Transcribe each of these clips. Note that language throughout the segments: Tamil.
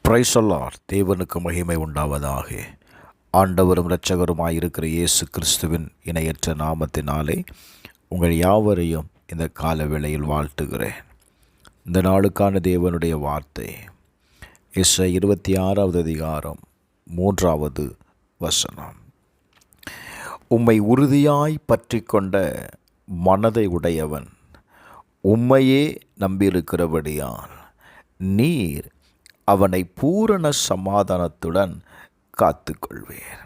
Praise the Lord. தேவனுக்கு மகிமை உண்டாவதாக. ஆண்டவரும் இரட்சகருமாய் இருக்கிற இயேசு கிறிஸ்துவின் இணையற்ற நாமத்தினாலே உங்கள் யாவரையும் இந்த கால வேளையில் வாழ்த்துகிறேன். இந்த நாளுக்கான தேவனுடைய வார்த்தை எஸ்ஐயா 26வது அதிகாரம் 3வது வசனம். உம்மை உறுதியாய் பற்றி கொண்ட மனதை உடையவன் உம்மையே நம்பியிருக்கிறபடியால் நீர் அவனை பூரண சமாதானத்துடன் காத்து கொள்வீர்.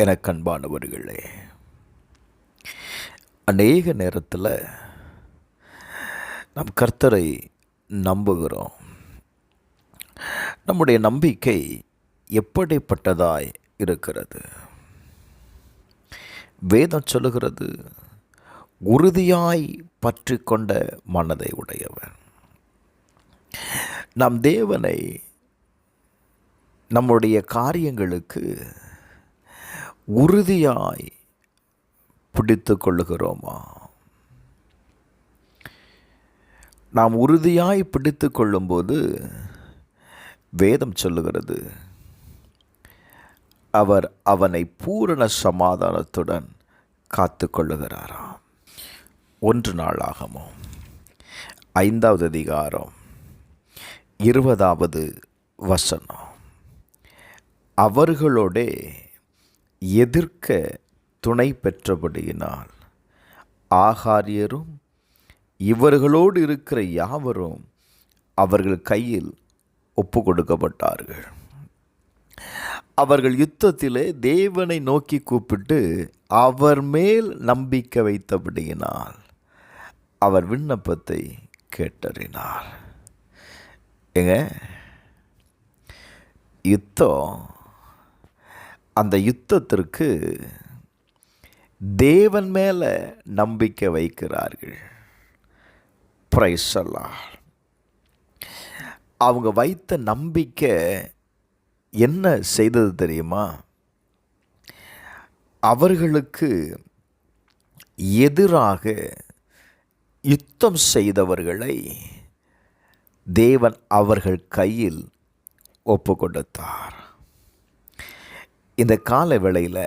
எனக்கு அன்பானவர்களே, அநேக நேரத்தில் நம் கர்த்தரை நம்புகிறோம். நம்முடைய நம்பிக்கை எப்படிப்பட்டதாய் இருக்கிறது? வேதம் சொல்லுகிறது, உறுதியாய் பற்றி கொண்ட மனதை உடையவன். நாம் தேவனை நம்முடைய காரியங்களுக்கு உறுதியாய் பிடித்து கொள்ளுகிறோமா? நாம் உறுதியாய் பிடித்து கொள்ளும்போது வேதம் சொல்லுகிறது, அவர் அவனை பூரண சமாதானத்துடன் காத்து கொள்ளுகிறாராம். 1 நாளாகமம் 5வது அதிகாரம் 20வது வசனம். அவர்களோடே எதிர்க்க துணை பெற்றபடியினால் ஆகாரியரும் இவர்களோடு இருக்கிற யாவரும் அவர்கள் கையில் ஒப்பு கொடுக்கப்பட்டார்கள். அவர்கள் யுத்தத்திலே தேவனை நோக்கி கூப்பிட்டு அவர் மேல் நம்பிக்கை வைத்தபடியினால் அவர் விண்ணப்பத்தை கேட்டறினார். யுத்தம், அந்த யுத்தத்திற்கு தேவன் மேலே நம்பிக்கை வைக்கிறார்கள். Praise the Lord. அவங்க வைத்த நம்பிக்கை என்ன செய்தது தெரியுமா? அவர்களுக்கு எதிராக யுத்தம் செய்தவர்களை தேவன் அவர்கள் கையில் ஒப்பு கொடுத்தார். இந்த கால வேளையில்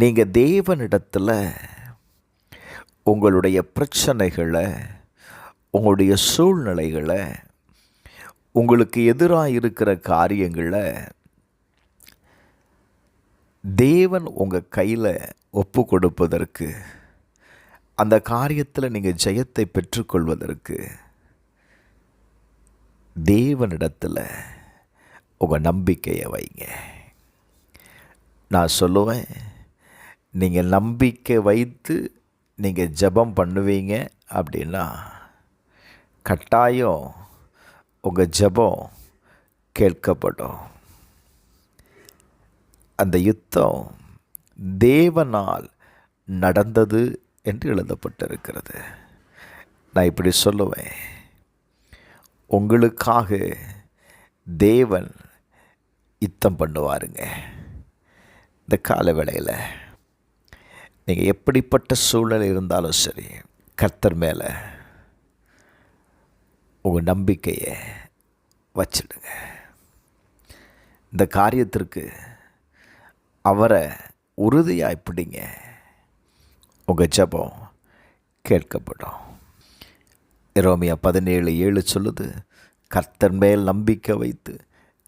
நீங்கள் தேவனிடத்தில் உங்களுடைய பிரச்சனைகளை, உங்களுடைய சூழ்நிலைகளை, உங்களுக்கு எதிராக இருக்கிற காரியங்களை தேவன் உங்கள் கையில் ஒப்பு கொடுப்பதற்கு, அந்த காரியத்தில் நீங்கள் ஜெயத்தை பெற்றுக்கொள்வதற்கு தேவனிடத்தில் உங்கள் நம்பிக்கையை வைங்க. நான் சொல்லுவேன், நீங்கள் நம்பிக்கை வைத்து நீங்கள் ஜெபம் பண்ணுவீங்க அப்படின்னா கட்டாயம் உங்கள் ஜெபம் கேட்கப்படும். அந்த யுத்தம் தேவனால் நடந்தது என்று எழுதப்பட்டிருக்கிறது. நான் இப்படி சொல்லுவேன், உங்களுக்காக தேவன் யுத்தம் பண்ணுவாருங்க. இந்த கால வேளையில் நீங்கள் எப்படிப்பட்ட சூழ்நிலை இருந்தாலும் சரி, கர்த்தர் மேலே உங்கள் நம்பிக்கையை வச்சிடுங்க. இந்த காரியத்திற்கு அவரை உறுதியாக பிடிங்க. உங்கள் ஜெபம் கேட்கப்படும். எரேமியா 17:7 சொல்லுது, கர்த்தர் மேல் நம்பிக்கை வைத்து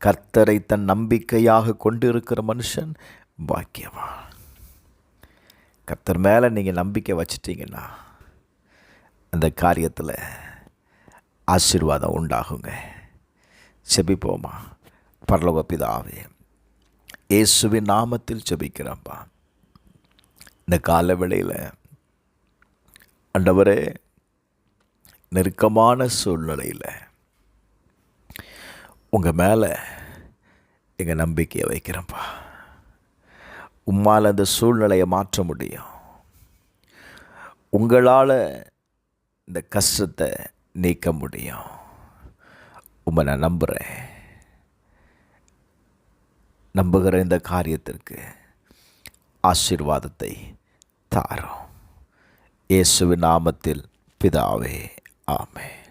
கர்த்தரை தன் நம்பிக்கையாக கொண்டிருக்கிற மனுஷன் பாக்கியவான். கர்த்தர் மேலே நீங்கள் நம்பிக்கை வச்சிட்டிங்கன்னா அந்த காரியத்தில் ஆசீர்வாதம் உண்டாகுங்க. செபிப்போமா. பரலோக பிதாவே, இயேசுவின் நாமத்தில் செபிக்கிறப்பா. இந்த கால வேளையில் ஆண்டவரே, நெருக்கமான சூழ்நிலையில் உங்கள் மேலே எங்கள் நம்பிக்கையை வைக்கிறேன்ப்பா. உம்மால் அந்த சூழ்நிலையை மாற்ற முடியும். உங்களால் இந்த கஷ்டத்தை நீக்க முடியும். உம்மை நான் நம்புகிற இந்த காரியத்திற்கு ஆசீர்வாதத்தை தாரும். இயேசுவின் நாமத்தில் பிதாவே, ஆமென்.